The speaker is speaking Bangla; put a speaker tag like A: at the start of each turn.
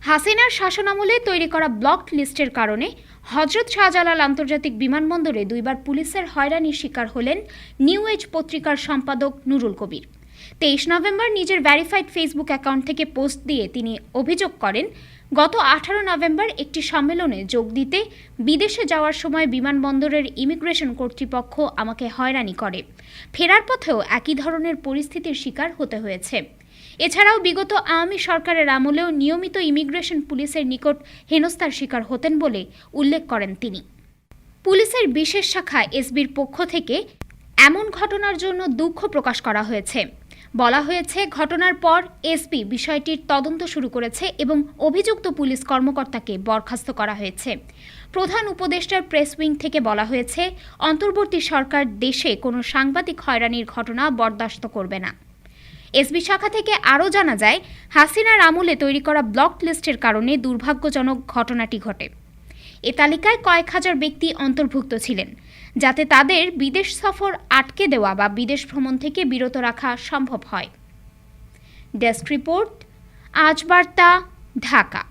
A: হাসিনার শাসনামলে তৈরি করা ব্লকড লিস্টের কারণে হযরত শাহজালাল আন্তর্জাতিক বিমানবন্দরে দুইবার পুলিশের হয়রানির শিকার হলেন নিউ এজ পত্রিকার সম্পাদক নুরুল কবির। 23 নভেম্বর নিজের ভেরিফাইড ফেসবুক অ্যাকাউন্ট থেকে পোস্ট দিয়ে তিনি অভিযোগ করেন, গত 18 নভেম্বর একটি সম্মেলনে যোগ দিতে বিদেশে যাওয়ার সময় বিমানবন্দরের ইমিগ্রেশন কর্তৃপক্ষ আমাকে হয়রানি করে। ফেরার পথেও একই ধরনের পরিস্থিতির শিকার হতে হয়েছে। এছাড়াও বিগত আওয়ামী সরকারের আমলেও নিয়মিত ইমিগ্রেশন পুলিশের নিকট হেনস্থার শিকার হতেন বলে উল্লেখ করেন তিনি। পুলিশের বিশেষ শাখা এসবির পক্ষ থেকে এমন ঘটনার জন্য দুঃখ প্রকাশ করা হয়েছে। বলা হয়েছে, ঘটনার পর এসপি বিষয়টির তদন্ত শুরু করেছে এবং অভিযুক্ত পুলিশ কর্মকর্তাকে বরখাস্ত করা হয়েছে। প্রধান উপদেষ্টার প্রেস উইং থেকে বলা হয়েছে, অন্তর্বর্তী সরকার দেশে কোনো সাংবাদিক হয়রানির ঘটনা বরদাস্ত করবে না। এসবি শাখা থেকে আরও জানা যায়, হাসিনার আমলে তৈরি করা ব্লকড লিস্টের কারণে দুর্ভাগ্যজনক ঘটনাটি ঘটে। এ তালিকায় কয়েক হাজার ব্যক্তি অন্তর্ভুক্ত ছিলেন, যাতে তাদের বিদেশ সফর আটকে দেওয়া বা বিদেশ ভ্রমণ থেকে বিরত রাখা সম্ভব হয়। ডেস্ক রিপোর্ট, আজ বার্তা, ঢাকা।